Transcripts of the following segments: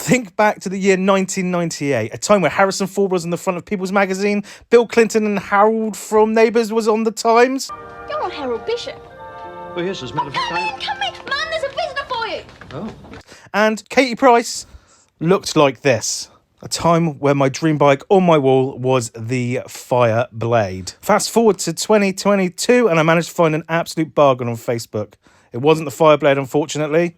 Think back to the year 1998, a time where Harrison Ford was on the front of People's Magazine, Bill Clinton and Harold from Neighbours was on the Times. You're not Harold Bishop. Oh, yes, as a matter of fact, Come in, man, there's a visitor for you. Oh. And Katie Price looked like this. A time where my dream bike on my wall was the Fire Blade. Fast forward to 2022 and I managed to find an absolute bargain on Facebook. It wasn't the Fire Blade, unfortunately.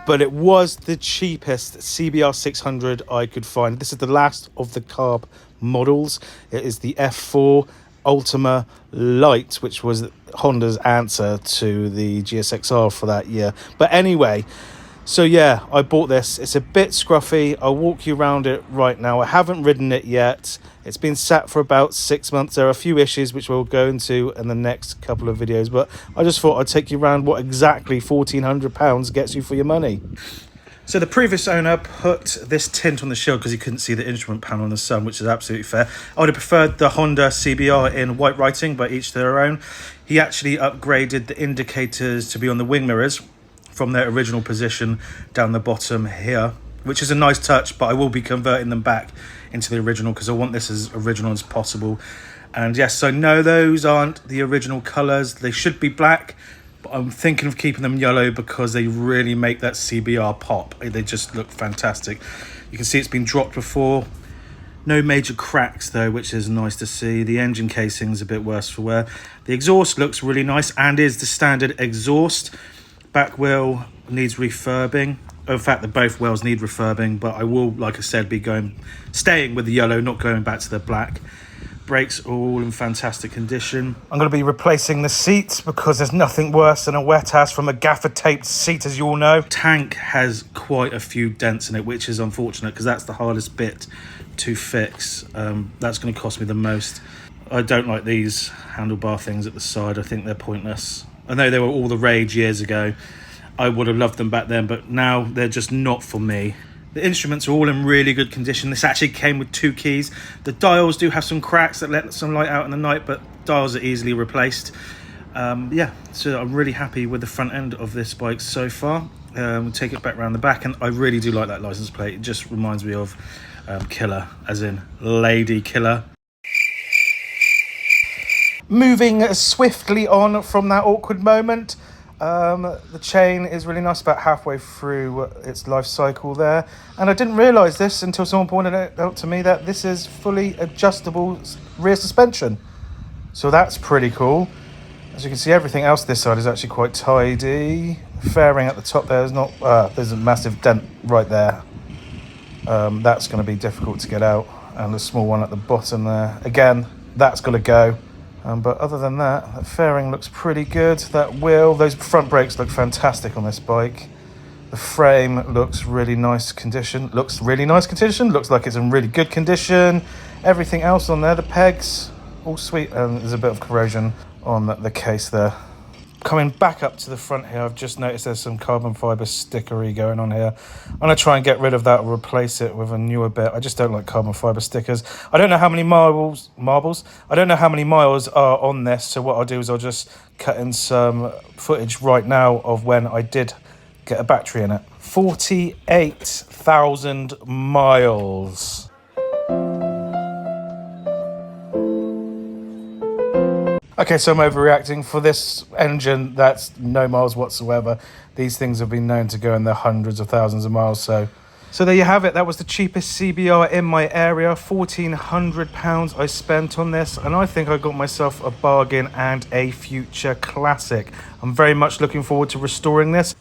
But it was the cheapest CBR 600 I could find. This is the last of the carb models. It is the F4 Ultima Light, which was Honda's answer to the GSX-R for that year. But anyway, so yeah, I bought this. It's a bit scruffy. I'll walk you around it right now. I haven't ridden it yet. It's been sat for about 6 months. There are a few issues which we'll go into in the next couple of videos, but I just thought I'd take you around what exactly £1,400 gets you for your money. So the previous owner put this tint on the shield because he couldn't see the instrument panel in the sun, which is absolutely fair. I would have preferred the Honda CBR in white writing, but each to their own. He actually upgraded the indicators to be on the wing mirrors from their original position down the bottom here, which is a nice touch, but I will be converting them back into the original because I want this as original as possible. And yes, so no, those aren't the original colours. They should be black, but I'm thinking of keeping them yellow because they really make that CBR pop. They just look fantastic. You can see it's been dropped before. No major cracks though, which is nice to see. The engine casing is a bit worse for wear. The exhaust looks really nice and is the standard exhaust. Back wheel needs refurbing. In fact, both wheels need refurbing, but I will, like I said, be staying with the yellow, not going back to the black. Brakes are all in fantastic condition. I'm going to be replacing the seats because there's nothing worse than a wet ass from a gaffer taped seat, as you all know. Tank has quite a few dents in it, which is unfortunate because that's the hardest bit to fix. That's going to cost me the most. I don't like these handlebar things at the side. I think they're pointless. I know they were all the rage years ago. I would have loved them back then, but now they're just not for me. The instruments are all in really good condition. This actually came with 2 keys. The dials do have some cracks that let some light out in the night, but dials are easily replaced. Yeah, so I'm really happy with the front end of this bike so far. We'll take it back around the back, and I really do like that license plate. It just reminds me of Killer, as in Lady Killer. Moving swiftly on from that awkward moment, the chain is really nice, about halfway through its life cycle there, and I didn't realise this until someone pointed it out to me that this is fully adjustable rear suspension, so that's pretty cool. As you can see, everything else this side is actually quite tidy. Fairing at the top there is not, there's a massive dent right there. That's going to be difficult to get out, and a small one at the bottom there. Again, that's got to go. But other than that, that fairing looks pretty good. That wheel, those front brakes look fantastic on this bike. The frame looks really nice condition. Looks like it's in really good condition. Everything else on there, the pegs, all sweet. And there's a bit of corrosion on the case there. Coming back up to the front here, I've just noticed there's some carbon fibre stickery going on here. I'm going to try and get rid of that or replace it with a newer bit. I just don't like carbon fibre stickers. I don't know how many I don't know how many miles are on this, so what I'll do is I'll just cut in some footage right now of when I did get a battery in it. 48,000 miles. Okay, so I'm overreacting. For this engine, that's no miles whatsoever. These things have been known to go in the hundreds of thousands of miles. So there you have it. That was the cheapest CBR in my area. £1,400 I spent on this, and I think I got myself a bargain and a future classic. I'm very much looking forward to restoring this.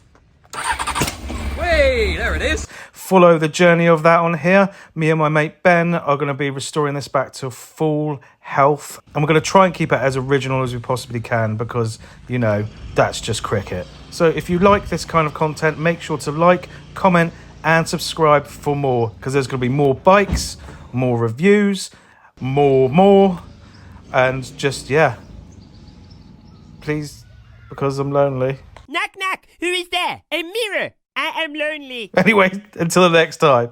Hey, there it is. Follow the journey of that on here. Me and my mate Ben are going to be restoring this back to full health, and we're going to try and keep it as original as we possibly can because, you know, that's just cricket. So if you like this kind of content, make sure to like, comment and subscribe for more, because there's going to be more bikes, more reviews, more, and just, yeah, please, because I'm lonely. Knock, knock. Who is there? A mirror. I am lonely. Anyway, until the next time.